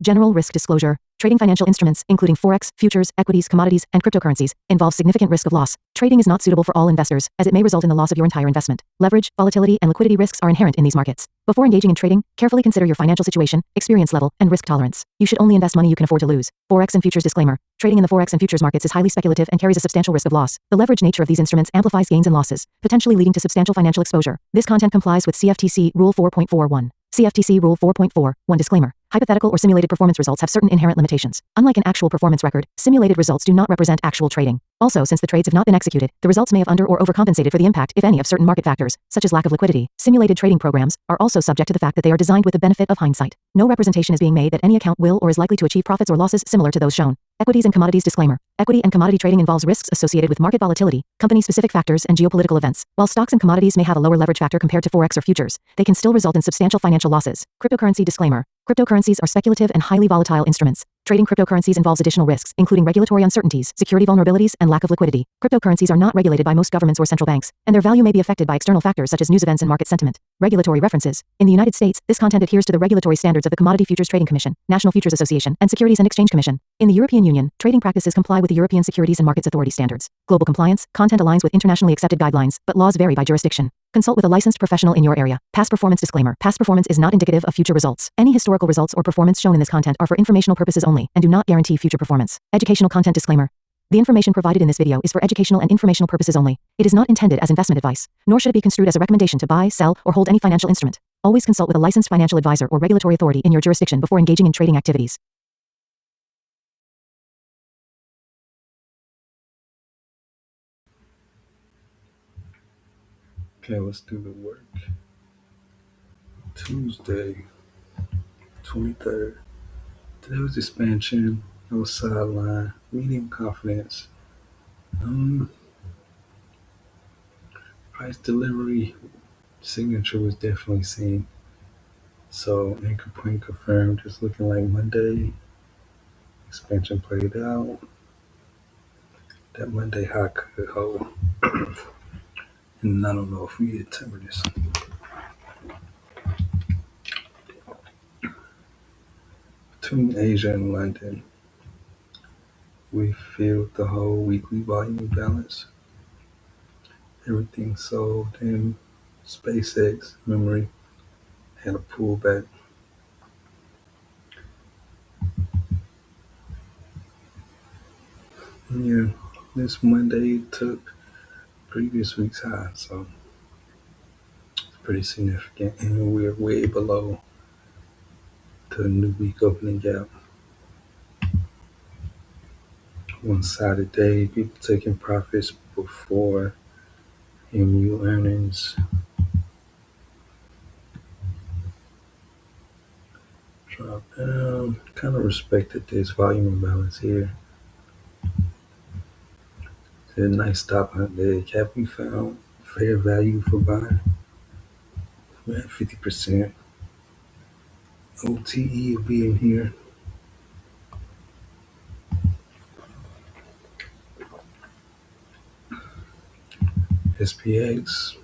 General risk disclosure. Trading financial instruments, including forex, futures, equities, commodities, and cryptocurrencies, involves significant risk of loss. Trading is not suitable for all investors, as it may result in the loss of your entire investment. Leverage, volatility, and liquidity risks are inherent in these markets. Before engaging in trading, carefully consider your financial situation, experience level, and risk tolerance. You should only invest money you can afford to lose. Forex and futures disclaimer. Trading in the forex and futures markets is highly speculative and carries a substantial risk of loss. The leverage nature of these instruments amplifies gains and losses, potentially leading to substantial financial exposure. This content complies with CFTC Rule 4.41. CFTC Rule 4.41 disclaimer. Hypothetical or simulated performance results have certain inherent limitations. Unlike an actual performance record, simulated results do not represent actual trading. Also, since the trades have not been executed, the results may have under or overcompensated for the impact, if any, of certain market factors, such as lack of liquidity. Simulated trading programs are also subject to the fact that they are designed with the benefit of hindsight. No representation is being made that any account will or is likely to achieve profits or losses similar to those shown. Equities and commodities disclaimer. Equity and commodity trading involves risks associated with market volatility, company-specific factors, and geopolitical events. While stocks and commodities may have a lower leverage factor compared to forex or futures, they can still result in substantial financial losses. Cryptocurrency disclaimer. Cryptocurrencies are speculative and highly volatile instruments. Trading cryptocurrencies involves additional risks, including regulatory uncertainties, security vulnerabilities, and lack of liquidity. Cryptocurrencies are not regulated by most governments or central banks, and their value may be affected by external factors such as news events and market sentiment. Regulatory references. In the United States, this content adheres to the regulatory standards of the Commodity Futures Trading Commission, National Futures Association, and Securities and Exchange Commission. In the European Union, trading practices comply with the European Securities and Markets Authority standards. Global compliance, content aligns with internationally accepted guidelines, but laws vary by jurisdiction. Consult with a licensed professional in your area. Past performance disclaimer. Past performance is not indicative of future results. Any historical results or performance shown in this content are for informational purposes only and do not guarantee future performance. Educational content disclaimer. The information provided in this video is for educational and informational purposes only. It is not intended as investment advice, nor should it be construed as a recommendation to buy, sell, or hold any financial instrument. Always consult with a licensed financial advisor or regulatory authority in your jurisdiction before engaging in trading activities. Okay, let's do the work. Tuesday, 23rd. Today was expansion. No sideline. Medium confidence. Price delivery signature was definitely seen. So anchor point confirmed. It's looking like Monday. Expansion played out. That Monday high could hold. And I don't know if we hit this. Between Asia and London, we filled the whole weekly volume balance. Everything sold in SpaceX memory had a pullback. Yeah, this Monday took previous week's high, so it's pretty significant, and we're way below the new week opening gap. One-sided day, people taking profits before MU earnings. Drop down, kind of respected this volume imbalance here. It's a nice stop hunt there. Have we found fair value for buying? We're at 50%. OTE will be in here. SPX,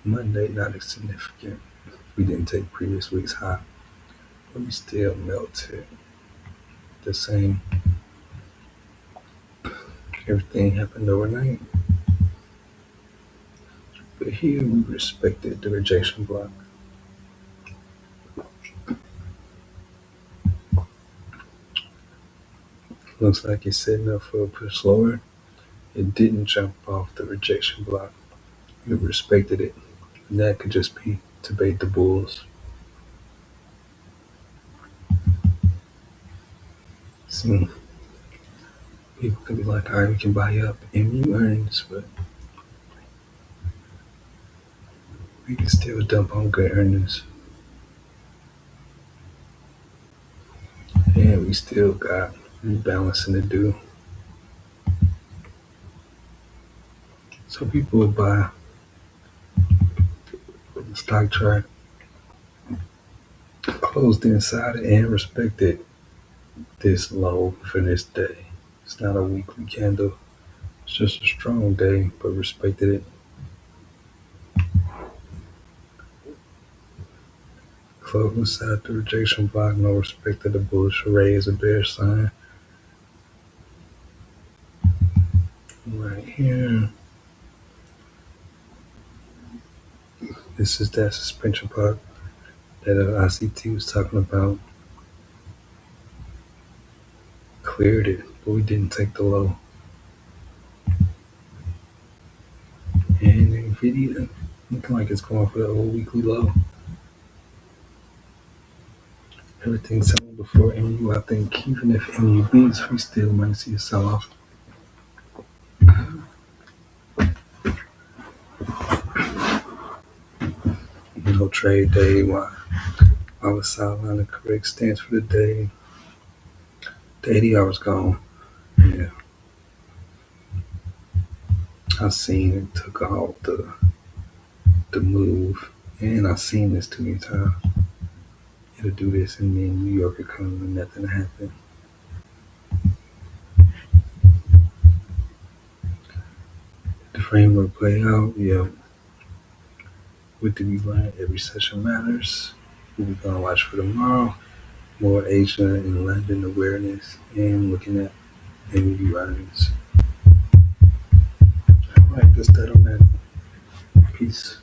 Monday not as significant. We didn't take previous week's high, but we still melted the same. Everything happened overnight. But here we respected the rejection block. Looks like it's setting up for a push lower. It didn't jump off the rejection block. We respected it. And that could just be to bait the bulls. So people could be like, all right, we can buy up MU earnings, but we can still dump on good earnings. And we still got rebalancing to do. So people will buy the stock chart, closed inside it, and respected this low for this day. It's not a weekly candle. It's just a strong day, but respected it. Float inside the rejection block, no respect to the bullish array is a bear sign. Right here, this is that suspension block that ICT was talking about. Cleared it, but we didn't take the low. And NVIDIA looking like it's going for the old weekly low. Everything's selling before MU. I think even if MU beats, we still might see a sell off. No trade day. While I was sideline the correct stance for the day. The 80 hours gone. Yeah. I seen it took off the move. And I seen this too many times. It'll do this and then New York will come and nothing happen. The framework play out, yeah. What did we learn? Every session matters. What we gonna watch for tomorrow? More Asia and London awareness and looking at MU earnings. All right, that's that on that. Peace.